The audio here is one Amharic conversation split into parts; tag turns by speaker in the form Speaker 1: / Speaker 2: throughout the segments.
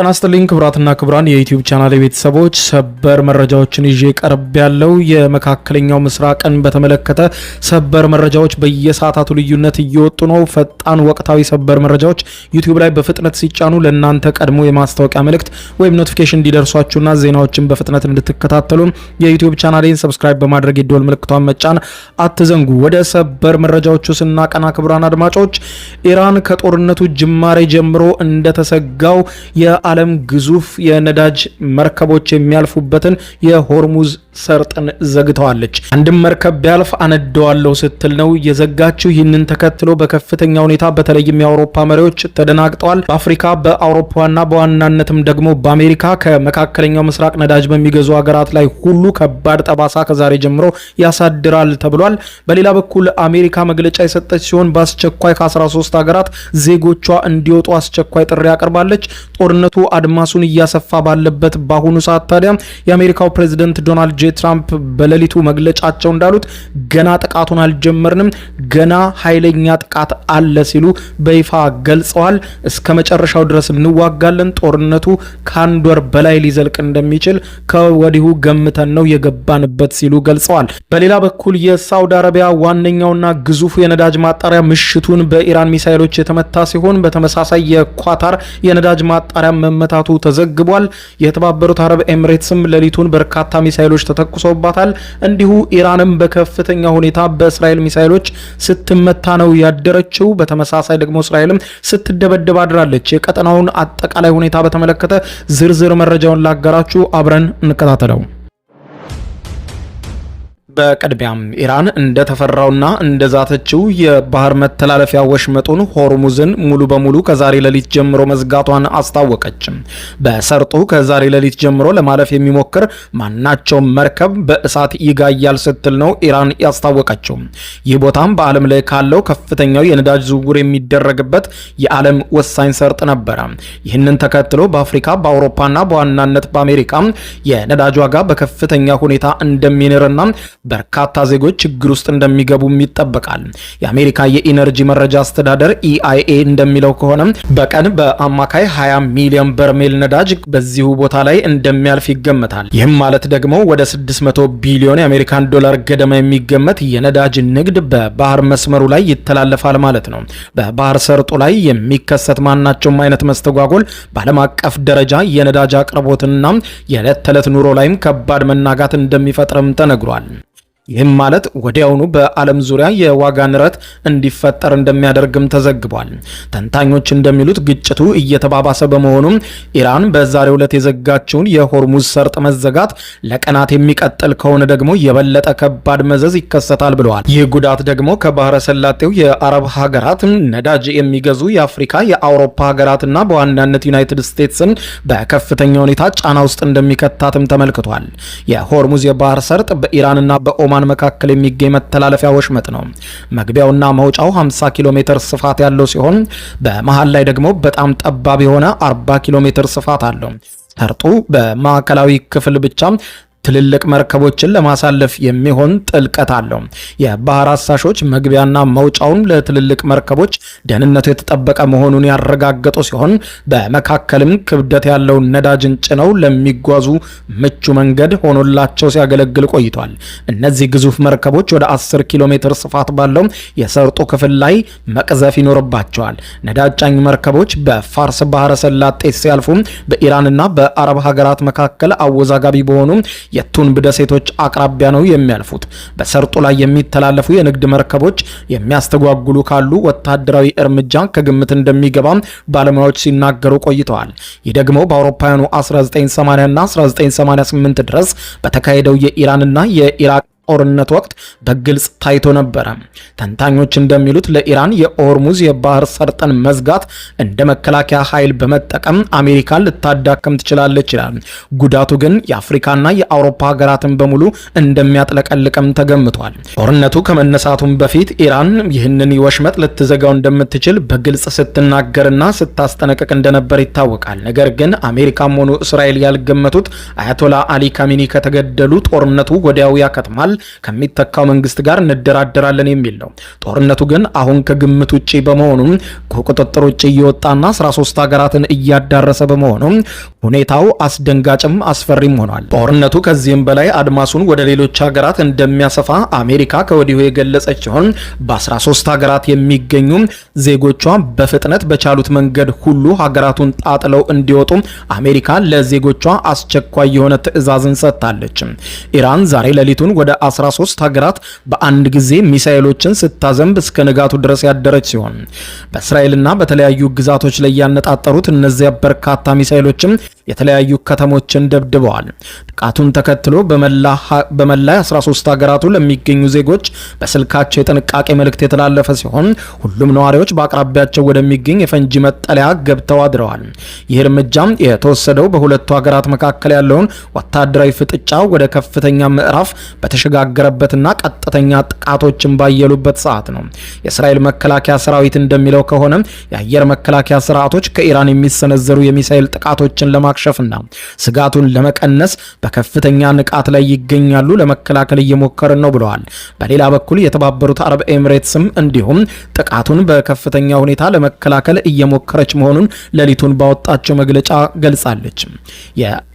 Speaker 1: ጤና ይስጥልኝ ክቡራትና ክቡራን የዩቲዩብ ቻናል ቤተሰቦች ሰበር መረጃዎችን ይዤ ቀርብ ያለው የመካከለኛው ምስራቅን በተመለከተ ሰበር መረጃዎች በየሰዓታቱ ልዩነት እየወጡ ነው። ፈጣን ወቅታዊ ሰበር መረጃዎች ዩቲዩብ ላይ በፍጥነት ሲጫኑ ለእናንተ ቀድሞ የማስታወቂያ መልእክት ወይም ኖቲፊኬሽን እንዲደርሷችሁና ዜናዎችን በፍጥነት እንድትከታተሉ የዩቲዩብ ቻናሌን ሰብስክራይብ በማድረግ የደወል ምልክቷን መጫን አትዘንጉ። ወደ ሰበር መረጃዎቹ ስናቀና ክቡራን አድማጮች ኢራን ከጦርነቱ ጅማሬ ጀምሮ እንደተሰጋው የዓለም ግዙፍ የነዳጅ መርከቦች የሚያልፉበትን የሆርሙዝ ሰርጥን ዘግተዋለች። አንድም መርከብ ቢያልፍ አነደዋለሁ ስትል ነው የዘጋችው። ይህንን ተከትሎ በከፍተኛ ሁኔታ በተለይም የአውሮፓ መሪዎች ተደናግጠዋል። በአፍሪካ በአውሮፓና በዋናነትም ደግሞ በአሜሪካ ከመካከለኛው ምስራቅ ነዳጅ በሚገዙ ሀገራት ላይ ሁሉ ከባድ ጠባሳ ከዛሬ ጀምሮ ያሳድራል ተብሏል። በሌላ በኩል አሜሪካ መግለጫ የሰጠች ሲሆን በአስቸኳይ ከ13 ሀገራት ዜጎቿ እንዲወጡ አስቸኳይ ጥሪ አቅርባለች። ጦርነቱ አድማሱን እያሰፋ ባለበት በአሁኑ ሰዓት ታዲያ የአሜሪካው ፕሬዝዳንት ዶናልድ ጄ ትራምፕ በሌሊቱ መግለጫቸው እንዳሉት ገና ጥቃቱን አልጀመርንም፣ ገና ኃይለኛ ጥቃት አለ ሲሉ በይፋ ገልጸዋል። እስከ መጨረሻው ድረስ እንዋጋለን፣ ጦርነቱ ከአንድ ወር በላይ ሊዘልቅ እንደሚችል ከወዲሁ ገምተን ነው የገባንበት ሲሉ ገልጸዋል። በሌላ በኩል የሳውዲ አረቢያ ዋነኛውና ግዙፉ የነዳጅ ማጣሪያ ምሽቱን በኢራን ሚሳኤሎች የተመታ ሲሆን በተመሳሳይ የኳታር የነዳጅ ማጣሪያ መመታቱ ተዘግቧል። የተባበሩት አረብ ኤሚሬትስም ሌሊቱን በርካታ ሚሳኤሎች ተተኩሰውባታል። እንዲሁ ኢራንም በከፍተኛ ሁኔታ በእስራኤል ሚሳኤሎች ስትመታ ነው ያደረችው። በተመሳሳይ ደግሞ እስራኤልም ስትደበደብ አድራለች። የቀጠናውን አጠቃላይ ሁኔታ በተመለከተ ዝርዝር መረጃውን ላጋራችሁ፣ አብረን እንከታተለው። በቅድሚያም ኢራን እንደተፈራውና እንደዛተችው የባህር መተላለፊያ ወሽመጡን ሆርሙዝን ሙሉ በሙሉ ከዛሬ ሌሊት ጀምሮ መዝጋቷን አስታወቀች። በሰርጡ ከዛሬ ሌሊት ጀምሮ ለማለፍ የሚሞክር ማናቸውም መርከብ በእሳት ይጋያል ስትል ነው ኢራን ያስታወቀችው። ይህ ቦታም በዓለም ላይ ካለው ከፍተኛው የነዳጅ ዝውውር የሚደረግበት የዓለም ወሳኝ ሰርጥ ነበረ። ይህንን ተከትሎ በአፍሪካ በአውሮፓና በዋናነት በአሜሪካ የነዳጅ ዋጋ በከፍተኛ ሁኔታ እንደሚንርና በርካታ ዜጎች ችግር ውስጥ እንደሚገቡም ይጠበቃል። የአሜሪካ የኢነርጂ መረጃ አስተዳደር ኢአይኤ እንደሚለው ከሆነ በቀን በአማካይ 20 ሚሊዮን በርሜል ነዳጅ በዚሁ ቦታ ላይ እንደሚያልፍ ይገመታል። ይህም ማለት ደግሞ ወደ 600 ቢሊዮን የአሜሪካን ዶላር ገደማ የሚገመት የነዳጅ ንግድ በባህር መስመሩ ላይ ይተላለፋል ማለት ነው። በባህር ሰርጡ ላይ የሚከሰት ማናቸውም አይነት መስተጓጎል በዓለም አቀፍ ደረጃ የነዳጅ አቅርቦትና የዕለት ተዕለት ኑሮ ላይም ከባድ መናጋት እንደሚፈጥርም ተነግሯል። ይህም ማለት ወዲያውኑ በዓለም ዙሪያ የዋጋ ንረት እንዲፈጠር እንደሚያደርግም ተዘግቧል። ተንታኞች እንደሚሉት ግጭቱ እየተባባሰ በመሆኑ ኢራን በዛሬው ዕለት የዘጋችውን የሆርሙዝ ሰርጥ መዘጋት ለቀናት የሚቀጥል ከሆነ ደግሞ የበለጠ ከባድ መዘዝ ይከሰታል ብለዋል። ይህ ጉዳት ደግሞ ከባህረ ሰላጤው የአረብ ሀገራት ነዳጅ የሚገዙ የአፍሪካ የአውሮፓ ሀገራትና በዋናነት ዩናይትድ ስቴትስን በከፍተኛ ሁኔታ ጫና ውስጥ እንደሚከታትም ተመልክቷል። የሆርሙዝ የባህር ሰርጥ በኢራንና በኦማን መካከል የሚገኝ መተላለፊያ ወሽመጥ ነው። መግቢያውና መውጫው 50 ኪሎ ሜትር ስፋት ያለው ሲሆን በመሃል ላይ ደግሞ በጣም ጠባብ የሆነ 40 ኪሎ ሜትር ስፋት አለው። ሰርጡ በማዕከላዊ ክፍል ብቻ ትልልቅ መርከቦችን ለማሳለፍ የሚሆን ጥልቀት አለው። የባህር አሳሾች መግቢያና መውጫውን ለትልልቅ መርከቦች ደህንነቱ የተጠበቀ መሆኑን ያረጋገጡ ሲሆን በመካከልም ክብደት ያለው ነዳጅን ጭነው ለሚጓዙ ምቹ መንገድ ሆኖላቸው ሲያገለግል ቆይቷል። እነዚህ ግዙፍ መርከቦች ወደ 10 ኪሎ ሜትር ስፋት ባለው የሰርጡ ክፍል ላይ መቅዘፍ ይኖርባቸዋል። ነዳጅ ጫኝ መርከቦች በፋርስ ባህረ ሰላጤ ሲያልፉ በኢራንና በአረብ ሀገራት መካከል አወዛጋቢ በሆኑ የቱንብ ደሴቶች አቅራቢያ ነው የሚያልፉት። በሰርጡ ላይ የሚተላለፉ የንግድ መርከቦች የሚያስተጓጉሉ ካሉ ወታደራዊ እርምጃ ከግምት እንደሚገባ ባለሙያዎች ሲናገሩ ቆይተዋል። ይህ ደግሞ በአውሮፓውያኑ 1980 እና 1988 ድረስ በተካሄደው የኢራንና የኢራቅ ጦርነት ወቅት በግልጽ ታይቶ ነበረ። ተንታኞች እንደሚሉት ለኢራን የሆርሙዝ የባህር ሰርጥን መዝጋት እንደ መከላከያ ኃይል በመጠቀም አሜሪካን ልታዳከም ትችላለች ይላል። ጉዳቱ ግን የአፍሪካና የአውሮፓ ሀገራትን በሙሉ እንደሚያጥለቀልቅም ተገምቷል። ጦርነቱ ከመነሳቱም በፊት ኢራን ይህንን ወሽመጥ ልትዘጋው እንደምትችል በግልጽ ስትናገርና ስታስጠነቅቅ እንደነበር ይታወቃል። ነገር ግን አሜሪካም ሆኑ እስራኤል ያልገመቱት አያቶላ አሊ ካሚኒ ከተገደሉ ጦርነቱ ወዲያው ያከትማል፣ ከሚተካው መንግስት ጋር እንደራደራለን የሚል ነው። ጦርነቱ ግን አሁን ከግምት ውጪ በመሆኑ ከቁጥጥር ውጪ እየወጣና 13 ሀገራትን እያዳረሰ በመሆኑ ሁኔታው አስደንጋጭም አስፈሪም ሆኗል። ጦርነቱ ከዚህም በላይ አድማሱን ወደ ሌሎች ሀገራት እንደሚያሰፋ አሜሪካ ከወዲሁ የገለጸች ሲሆን በ13 ሀገራት የሚገኙ ዜጎቿ በፍጥነት በቻሉት መንገድ ሁሉ ሀገራቱን ጣጥለው እንዲወጡ አሜሪካ ለዜጎቿ አስቸኳይ የሆነ ትዕዛዝን ሰጥታለች። ኢራን ዛሬ ሌሊቱን ወደ 13 ሀገራት በአንድ ጊዜ ሚሳኤሎችን ስታዘንብ እስከ ንጋቱ ድረስ ያደረች ሲሆን በእስራኤልና በተለያዩ ግዛቶች ላይ ያነጣጠሩት እነዚያ በርካታ ሚሳኤሎችም የተለያዩ ከተሞችን ደብድበዋል። ጥቃቱን ተከትሎ በመላ 13 ሀገራቱ ለሚገኙ ዜጎች በስልካቸው የጥንቃቄ መልእክት የተላለፈ ሲሆን ሁሉም ነዋሪዎች በአቅራቢያቸው ወደሚገኝ የፈንጂ መጠለያ ገብተው አድረዋል። ይህ እርምጃም የተወሰደው በሁለቱ ሀገራት መካከል ያለውን ወታደራዊ ፍጥጫ ወደ ከፍተኛ ምዕራፍ በተሸጋገረበትና ቀጥተኛ ጥቃቶችን ባየሉበት ሰዓት ነው። የእስራኤል መከላከያ ሰራዊት እንደሚለው ከሆነ የአየር መከላከያ ስርዓቶች ከኢራን የሚሰነዘሩ የሚሳኤል ጥቃቶችን ለማክሸፍና ስጋቱን ለመቀነስ በከፍተኛ ንቃት ላይ ይገኛሉ፣ ለመከላከል እየሞከርን ነው ብለዋል። በሌላ በኩል የተባበሩት አረብ ኤሚሬትስም እንዲሁም ጥቃቱን በከፍተኛ ሁኔታ ለመከላከል እየሞከረች መሆኑን ሌሊቱን ባወጣቸው መግለጫ ገልጻለች።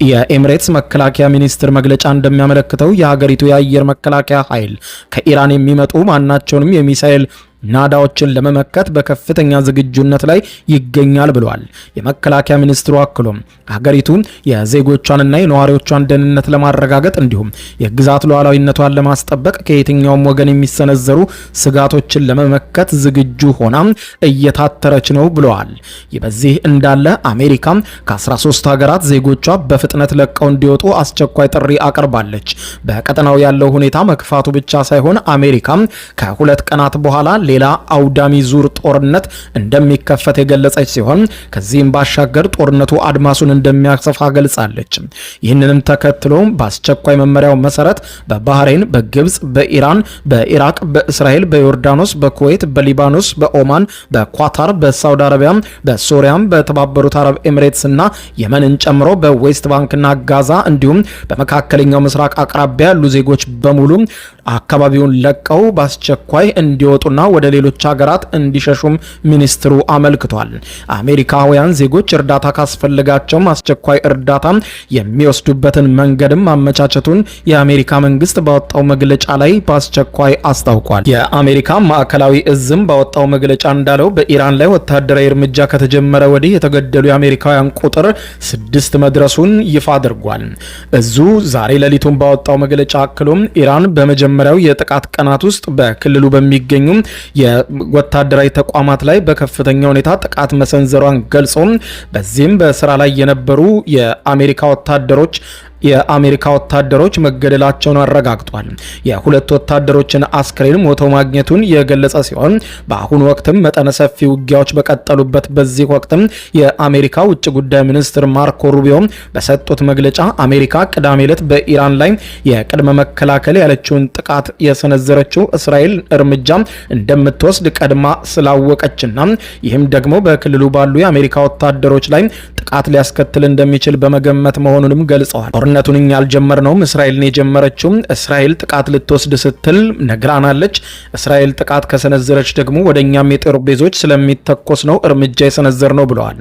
Speaker 1: የኤሚሬትስ መከላከያ ሚኒስትር መግለጫ እንደሚያመለክተው የሀገሪቱ የአየር መከላከያ ኃይል ከኢራን የሚመጡ ማናቸውንም የሚሳኤል ናዳዎችን ለመመከት በከፍተኛ ዝግጁነት ላይ ይገኛል ብለዋል። የመከላከያ ሚኒስትሩ አክሎም ሀገሪቱ የዜጎቿንና የነዋሪዎቿን ደህንነት ለማረጋገጥ እንዲሁም የግዛት ሉዓላዊነቷን ለማስጠበቅ ከየትኛውም ወገን የሚሰነዘሩ ስጋቶችን ለመመከት ዝግጁ ሆና እየታተረች ነው ብለዋል። ይህ በዚህ እንዳለ አሜሪካ ከ13 ሀገራት ዜጎቿ በፍጥነት ለቀው እንዲወጡ አስቸኳይ ጥሪ አቅርባለች። በቀጠናው ያለው ሁኔታ መክፋቱ ብቻ ሳይሆን አሜሪካ ከሁለት ቀናት በኋላ ሌላ አውዳሚ ዙር ጦርነት እንደሚከፈት የገለጸች ሲሆን ከዚህም ባሻገር ጦርነቱ አድማሱን እንደሚያሰፋ ገልጻለች። ይህንንም ተከትሎ በአስቸኳይ መመሪያው መሰረት በባህሬን፣ በግብጽ፣ በኢራን፣ በኢራቅ፣ በእስራኤል፣ በዮርዳኖስ፣ በኩዌት፣ በሊባኖስ፣ በኦማን፣ በኳታር፣ በሳውዲ አረቢያ፣ በሶሪያም፣ በተባበሩት አረብ ኤሚሬትስ እና የመንን ጨምሮ በዌስት ባንክና ጋዛ እንዲሁም በመካከለኛው ምስራቅ አቅራቢያ ያሉ ዜጎች በሙሉ አካባቢውን ለቀው በአስቸኳይ እንዲወጡና ወደ ሌሎች ሀገራት እንዲሸሹም ሚኒስትሩ አመልክቷል። አሜሪካውያን ዜጎች እርዳታ ካስፈልጋቸውም አስቸኳይ እርዳታ የሚወስዱበትን መንገድም ማመቻቸቱን የአሜሪካ መንግስት ባወጣው መግለጫ ላይ በአስቸኳይ አስታውቋል። የአሜሪካ ማዕከላዊ እዝም ባወጣው መግለጫ እንዳለው በኢራን ላይ ወታደራዊ እርምጃ ከተጀመረ ወዲህ የተገደሉ የአሜሪካውያን ቁጥር 6 መድረሱን ይፋ አድርጓል። እዙ ዛሬ ሌሊቱን ባወጣው መግለጫ አክሎም ኢራን በመጀመሪያው የጥቃት ቀናት ውስጥ በክልሉ በሚገኙ የወታደራዊ ተቋማት ላይ በከፍተኛ ሁኔታ ጥቃት መሰንዘሯን ገልጾ በዚህም በስራ ላይ የነበሩ የአሜሪካ ወታደሮች መገደላቸውን አረጋግጧል። የሁለት ወታደሮችን አስክሬን ሞተው ማግኘቱን የገለጸ ሲሆን በአሁኑ ወቅትም መጠነ ሰፊ ውጊያዎች በቀጠሉበት በዚህ ወቅትም የአሜሪካ ውጭ ጉዳይ ሚኒስትር ማርኮ ሩቢዮ በሰጡት መግለጫ አሜሪካ ቅዳሜ ዕለት በኢራን ላይ የቅድመ መከላከል ያለችውን ጥቃት የሰነዘረችው እስራኤል እርምጃ እንደምትወስድ ቀድማ ስላወቀችና ይህም ደግሞ በክልሉ ባሉ የአሜሪካ ወታደሮች ላይ ጥቃት ሊያስከትል እንደሚችል በመገመት መሆኑንም ገልጸዋል። ጦርነቱን እኛ አልጀመርነውም፣ እስራኤል ነው የጀመረችው። እስራኤል ጥቃት ልትወስድ ስትል ነግራናለች። እስራኤል ጥቃት ከሰነዘረች ደግሞ ወደኛም የጦር ቤዞች ስለሚተኮስ ነው እርምጃ የሰነዘር ነው ብለዋል።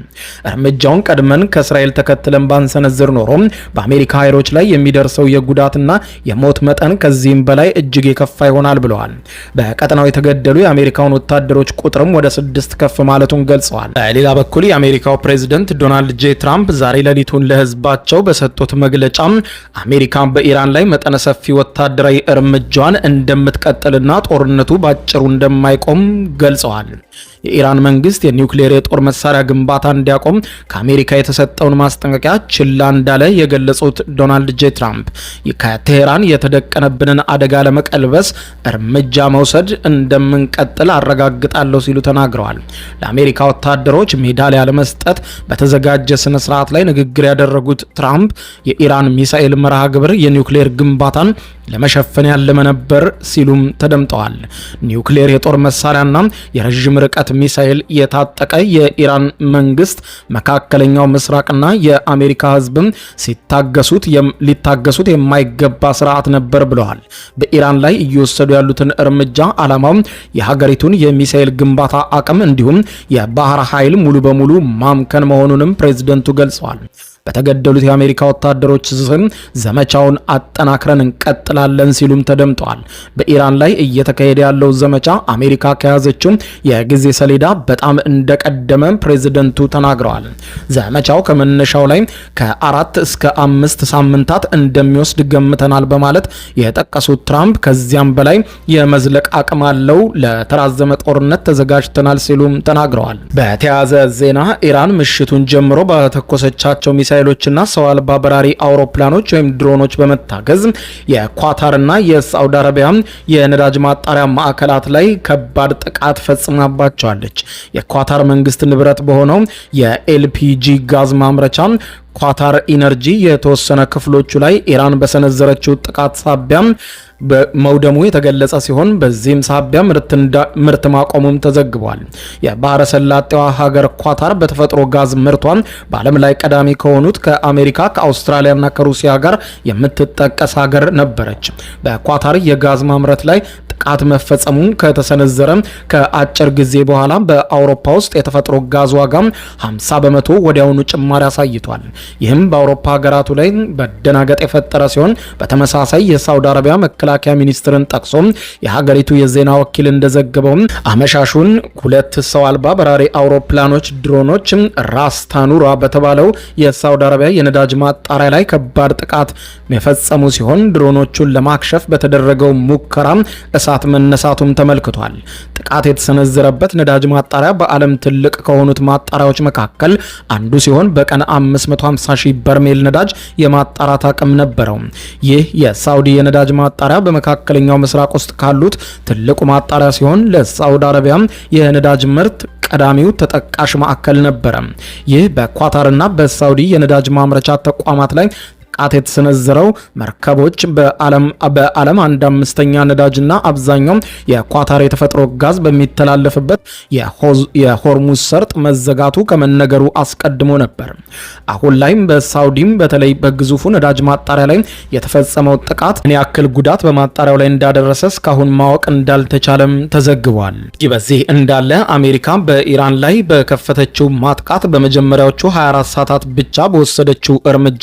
Speaker 1: እርምጃውን ቀድመን ከእስራኤል ተከትለን ባንሰነዝር ኖሮ በአሜሪካ ኃይሎች ላይ የሚደርሰው የጉዳትና የሞት መጠን ከዚህም በላይ እጅግ የከፋ ይሆናል ብለዋል። በቀጠናው የተገደሉ የአሜሪካውን ወታደሮች ቁጥርም ወደ 6 ከፍ ማለቱን ገልጸዋል። በሌላ በኩል የአሜሪካው ፕሬዝዳንት ዶናልድ ጄ ትራምፕ ዛሬ ሌሊቱን ለህዝባቸው በሰጡት መግለጫ አሜሪካ በኢራን ላይ መጠነ ሰፊ ወታደራዊ እርምጃዋን እንደምትቀጥልና ጦርነቱ ባጭሩ እንደማይቆም ገልጸዋል። የኢራን መንግስት የኒውክሌር የጦር መሳሪያ ግንባታ እንዲያቆም ከአሜሪካ የተሰጠውን ማስጠንቀቂያ ችላ እንዳለ የገለጹት ዶናልድ ጄ ትራምፕ ከቴሄራን የተደቀነብንን አደጋ ለመቀልበስ እርምጃ መውሰድ እንደምንቀጥል አረጋግጣለሁ ሲሉ ተናግረዋል። ለአሜሪካ ወታደሮች ሜዳሊያ ለመስጠት በተዘጋጀ ስነ ስርዓት ላይ ንግግር ያደረጉት ትራምፕ የኢራን ሚሳኤል መርሃ ግብር የኒውክሌር ግንባታን ለመሸፈን ያለመ ነበር ሲሉም ተደምጠዋል። ኒውክሌር የጦር መሳሪያና የረዥም ርቀት ሚሳኤል የታጠቀ የኢራን መንግስት መካከለኛው ምስራቅና የአሜሪካ ህዝብ ሊታገሱት የማይገባ ስርዓት ነበር ብለዋል። በኢራን ላይ እየወሰዱ ያሉትን እርምጃ ዓላማው የሀገሪቱን የሚሳኤል ግንባታ አቅም እንዲሁም የባህር ኃይል ሙሉ በሙሉ ማምከን መሆኑንም ፕሬዝደንቱ ገልጸዋል። በተገደሉት የአሜሪካ ወታደሮች ስም ዘመቻውን አጠናክረን እንቀጥላለን ሲሉም ተደምጠዋል። በኢራን ላይ እየተካሄደ ያለው ዘመቻ አሜሪካ ከያዘችው የጊዜ ሰሌዳ በጣም እንደቀደመ ፕሬዝደንቱ ተናግረዋል። ዘመቻው ከመነሻው ላይ ከ4 እስከ 5 ሳምንታት እንደሚወስድ ገምተናል በማለት የጠቀሱት ትራምፕ ከዚያም በላይ የመዝለቅ አቅም አለው፣ ለተራዘመ ጦርነት ተዘጋጅተናል ሲሉም ተናግረዋል። በተያያዘ ዜና ኢራን ምሽቱን ጀምሮ በተኮሰቻቸው ሚሳኤሎችና ሰው አልባ በራሪ አውሮፕላኖች ወይም ድሮኖች በመታገዝ የኳታርና የሳውዲ አረቢያ የነዳጅ ማጣሪያ ማዕከላት ላይ ከባድ ጥቃት ፈጽማባቸዋለች። የኳታር መንግስት ንብረት በሆነው የኤልፒጂ ጋዝ ማምረቻ ኳታር ኢነርጂ የተወሰነ ክፍሎቹ ላይ ኢራን በሰነዘረችው ጥቃት ሳቢያ መውደሙ የተገለጸ ሲሆን በዚህም ሳቢያ ምርት ማቆሙም ተዘግቧል። የባህረ ሰላጤዋ ሀገር ኳታር በተፈጥሮ ጋዝ ምርቷን በዓለም ላይ ቀዳሚ ከሆኑት ከአሜሪካ ከአውስትራሊያና ከሩሲያ ጋር የምትጠቀስ ሀገር ነበረች። በኳታር የጋዝ ማምረት ላይ ጥቃት መፈጸሙ ከተሰነዘረ ከአጭር ጊዜ በኋላ በአውሮፓ ውስጥ የተፈጥሮ ጋዝ ዋጋ 50 በመቶ ወዲያውኑ ጭማሪ አሳይቷል። ይህም በአውሮፓ ሀገራቱ ላይ መደናገጥ የፈጠረ ሲሆን በተመሳሳይ የሳውዲ አረቢያ መከላከያ ሚኒስትርን ጠቅሶ የሀገሪቱ የዜና ወኪል እንደዘገበው አመሻሹን 2 ሰው አልባ በራሪ አውሮፕላኖች ድሮኖች ራስ ታኑራ በተባለው የሳውዲ አረቢያ የነዳጅ ማጣሪያ ላይ ከባድ ጥቃት የፈጸሙ ሲሆን ድሮኖቹን ለማክሸፍ በተደረገው ሙከራ እሳት መነሳቱም ተመልክቷል። ጥቃት የተሰነዘረበት ነዳጅ ማጣሪያ በዓለም ትልቅ ከሆኑት ማጣሪያዎች መካከል አንዱ ሲሆን በቀን 550 ሺህ በርሜል ነዳጅ የማጣራት አቅም ነበረው። ይህ የሳውዲ የነዳጅ ማጣሪያ በመካከለኛው ምስራቅ ውስጥ ካሉት ትልቁ ማጣሪያ ሲሆን ለሳውዲ አረቢያ የነዳጅ ምርት ቀዳሚው ተጠቃሽ ማዕከል ነበረ። ይህ በኳታርና በሳውዲ የነዳጅ ማምረቻ ተቋማት ላይ ጥቃት የተሰነዘረው መርከቦች በዓለም 1/5 ነዳጅና አብዛኛው የኳታር የተፈጥሮ ጋዝ በሚተላለፍበት የሆርሙዝ ሰርጥ መዘጋቱ ከመነገሩ አስቀድሞ ነበር። አሁን ላይም በሳውዲም በተለይ በግዙፉ ነዳጅ ማጣሪያ ላይ የተፈጸመው ጥቃት ምን ያክል ጉዳት በማጣሪያው ላይ እንዳደረሰ እስካሁን ማወቅ እንዳልተቻለም ተዘግቧል። ይህ በዚህ እንዳለ አሜሪካ በኢራን ላይ በከፈተችው ማጥቃት በመጀመሪያዎቹ 24 ሰዓታት ብቻ በወሰደችው እርምጃ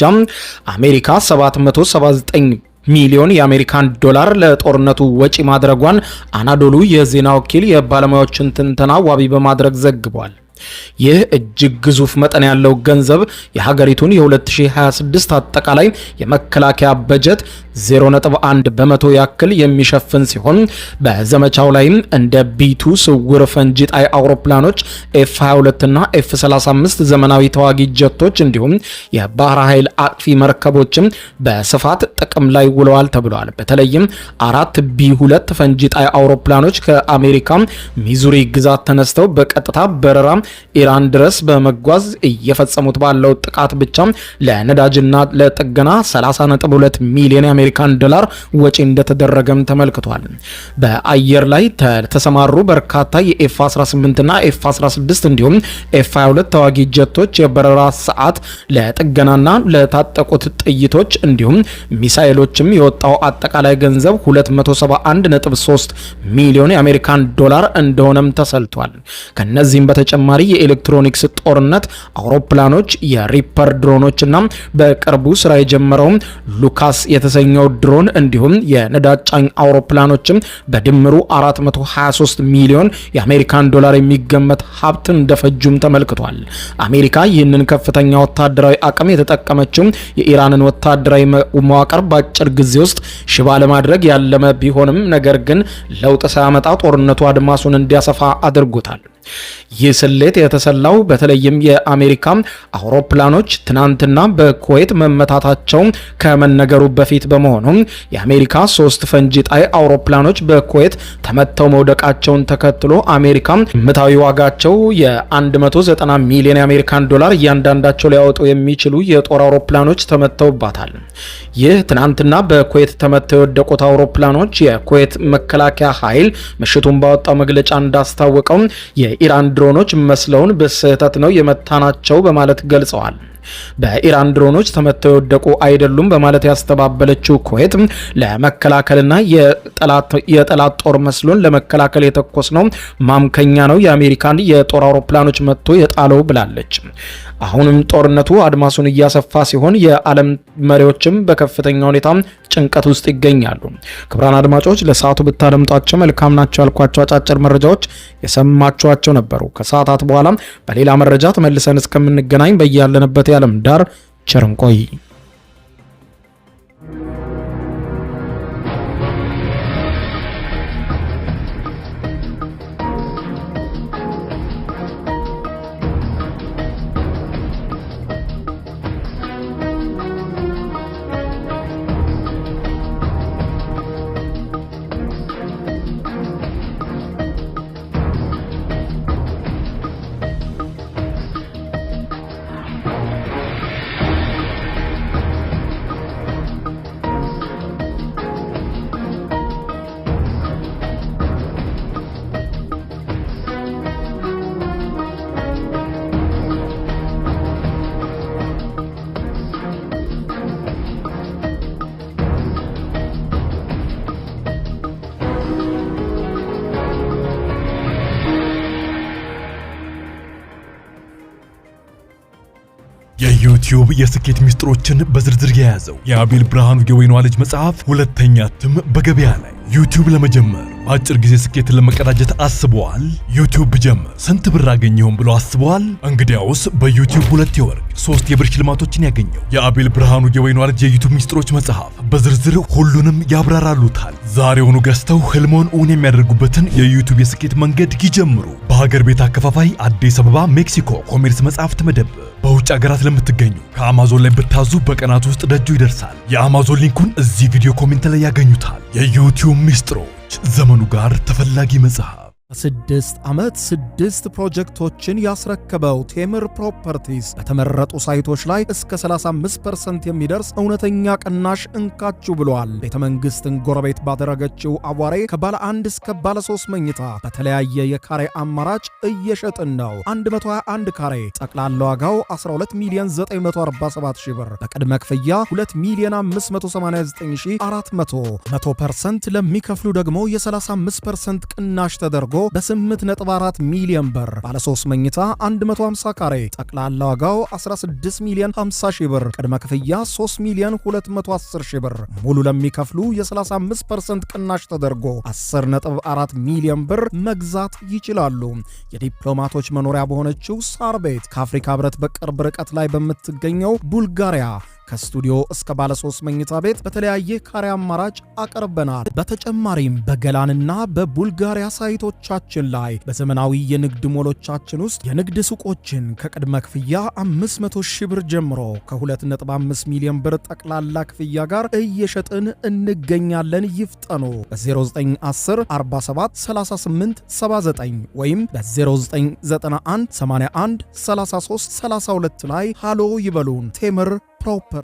Speaker 1: አሜሪካ 779 ሚሊዮን የአሜሪካን ዶላር ለጦርነቱ ወጪ ማድረጓን አናዶሉ የዜና ወኪል የባለሙያዎችን ትንተና ዋቢ በማድረግ ዘግቧል። ይህ እጅግ ግዙፍ መጠን ያለው ገንዘብ የሀገሪቱን የ2026 አጠቃላይ የመከላከያ በጀት 0.1 በመቶ ያክል የሚሸፍን ሲሆን በዘመቻው ላይም እንደ ቢቱ ስውር ፈንጂ ጣይ አውሮፕላኖች F-22 እና F-35 ዘመናዊ ተዋጊ ጀቶች እንዲሁም የባህር ኃይል አጥፊ መርከቦችም በስፋት ጥቅም ላይ ውለዋል ተብሏል። በተለይም 4 B2 ፈንጂ ጣይ አውሮፕላኖች ከአሜሪካ ሚዙሪ ግዛት ተነስተው በቀጥታ በረራ ኢራን ድረስ በመጓዝ እየፈጸሙት ባለው ጥቃት ብቻ ለነዳጅና ለጥገና 30.2 ሚሊዮን የአሜሪካን ዶላር ወጪ እንደተደረገም ተመልክቷል። በአየር ላይ ተሰማሩ በርካታ የኤፍ-18 እና ኤፍ-16 እንዲሁም ኤፍ-22 ተዋጊ ጀቶች የበረራ ሰዓት ለጥገናና ለታጠቁት ጥይቶች እንዲሁም ሚሳኤሎችም የወጣው አጠቃላይ ገንዘብ 271.3 ሚሊዮን የአሜሪካን ዶላር እንደሆነም ተሰልቷል። ከነዚህም በተጨማሪ የኤሌክትሮኒክስ ጦርነት አውሮፕላኖች፣ የሪፐር ድሮኖችና በቅርቡ ስራ የጀመረው ሉካስ የተሰኘው ድሮን እንዲሁም የነዳጅ ጫኝ አውሮፕላኖችም በድምሩ 423 ሚሊዮን የአሜሪካን ዶላር የሚገመት ሀብት እንደፈጁም ተመልክቷል። አሜሪካ ይህንን ከፍተኛ ወታደራዊ አቅም የተጠቀመችው የኢራንን ወታደራዊ መዋቅር በአጭር ጊዜ ውስጥ ሽባ ለማድረግ ያለመ ቢሆንም ነገር ግን ለውጥ ሳያመጣ ጦርነቱ አድማሱን እንዲያሰፋ አድርጎታል። ይህ ስሌት የተሰላው በተለይም የአሜሪካ አውሮፕላኖች ትናንትና በኩዌት መመታታቸው ከመነገሩ በፊት በመሆኑ የአሜሪካ 3 ፈንጂ ጣይ አውሮፕላኖች በኩዌት ተመተው መውደቃቸውን ተከትሎ አሜሪካ ምታዊ ዋጋቸው የ190 ሚሊዮን የአሜሪካን ዶላር እያንዳንዳቸው ሊያወጡ የሚችሉ የጦር አውሮፕላኖች ተመተውባታል። ይህ ትናንትና በኩዌት ተመተው የወደቁት አውሮፕላኖች የኩዌት መከላከያ ኃይል ምሽቱን ባወጣው መግለጫ እንዳስታወቀው የኢራን ድሮኖች መስለውን በስህተት ነው የመታናቸው በማለት ገልጸዋል። በኢራን ድሮኖች ተመተው የወደቁ አይደሉም በማለት ያስተባበለችው ኩዌት ለመከላከልና የጠላት ጦር መስሎን ለመከላከል የተኮስነው ማምከኛ ነው የአሜሪካን የጦር አውሮፕላኖች መጥቶ የጣለው ብላለች። አሁንም ጦርነቱ አድማሱን እያሰፋ ሲሆን የዓለም መሪዎችም በከፍተኛ ሁኔታ ጭንቀት ውስጥ ይገኛሉ። ክቡራን አድማጮች ለሰዓቱ ብታደምጧቸው መልካም ናቸው ያልኳቸው አጫጭር መረጃዎች የሰማችኋቸው ነበሩ። ከሰዓታት በኋላ በሌላ መረጃ ተመልሰን እስከምንገናኝ በያለንበት የዓለም ዳር ቸር እንቆይ።
Speaker 2: የዩቲዩብ የስኬት ሚስጥሮችን በዝርዝር የያዘው የአቤል ብርሃኑ የወይኗ ልጅ መጽሐፍ ሁለተኛ እትም በገበያ ላይ። ዩቲዩብ ለመጀመር በአጭር ጊዜ ስኬትን ለመቀዳጀት አስበዋል? ዩቲዩብ ብጀምር ስንት ብር አገኘሁም ብሎ አስበዋል? እንግዲያውስ በዩቲዩብ 2 የወርቅ 3 የብር ሽልማቶችን ያገኘው የአቤል ብርሃኑ የወይኗ ልጅ የዩቲዩብ ሚስጥሮች መጽሐፍ በዝርዝር ሁሉንም ያብራራሉታል። ዛሬውኑ ገዝተው ህልሞን እውን የሚያደርጉበትን የዩቲዩብ የስኬት መንገድ ይጀምሩ። በሀገር ቤት አከፋፋይ አዲስ አበባ ሜክሲኮ ኮሜርስ መጽሐፍት መደብር። በውጭ ሀገራት ለምትገኙ ከአማዞን ላይ ብታዙ በቀናት ውስጥ ደጁ ይደርሳል። የአማዞን ሊንኩን እዚህ ቪዲዮ ኮሜንት ላይ ያገኙታል። የዩቲዩብ ሚስጥሮች ዘመኑ ጋር ተፈላጊ መጽሐፍ።
Speaker 3: በ6 ዓመት 6 ፕሮጀክቶችን ያስረከበው ቴምር ፕሮፐርቲስ በተመረጡ ሳይቶች ላይ እስከ 35% የሚደርስ እውነተኛ ቅናሽ እንካችሁ ብሏል። ቤተ መንግስትን ጎረቤት ባደረገችው አዋሬ ከባለ 1 እስከ ባለ 3 መኝታ በተለያየ የካሬ አማራጭ እየሸጥን ነው። 121 ካሬ ጠቅላላ ዋጋው 12 ሚሊዮን 947 ሺህ ብር፣ በቅድመ ክፍያ 2 ሚሊዮን 589400፣ 100% ለሚከፍሉ ደግሞ የ35% ቅናሽ ተደርጎ በ8.4 ሚሊዮን ብር ባለ 3 መኝታ 150 ካሬ ጠቅላላ ዋጋው 16 ሚሊዮን 50 ሺህ ብር፣ ቅድመ ክፍያ 3 ሚሊዮን 210 ሺህ ብር፣ ሙሉ ለሚከፍሉ የ35% ቅናሽ ተደርጎ 10.4 ሚሊዮን ብር መግዛት ይችላሉ። የዲፕሎማቶች መኖሪያ በሆነችው ሳር ቤት ከአፍሪካ ህብረት በቅርብ ርቀት ላይ በምትገኘው ቡልጋሪያ ከስቱዲዮ እስከ ባለ 3 መኝታ ቤት በተለያየ ካሬ አማራጭ አቀርበናል። በተጨማሪም በገላንና በቡልጋሪያ ሳይቶቻችን ላይ በዘመናዊ የንግድ ሞሎቻችን ውስጥ የንግድ ሱቆችን ከቅድመ ክፍያ 500 ሺህ ብር ጀምሮ ከ2.5 ሚሊዮን ብር ጠቅላላ ክፍያ ጋር እየሸጥን እንገኛለን። ይፍጠኑ። በ0910 47 38 79 ወይም በ0991 81 33 32 ላይ ሃሎ ይበሉን። ቴምር ፕሮፐር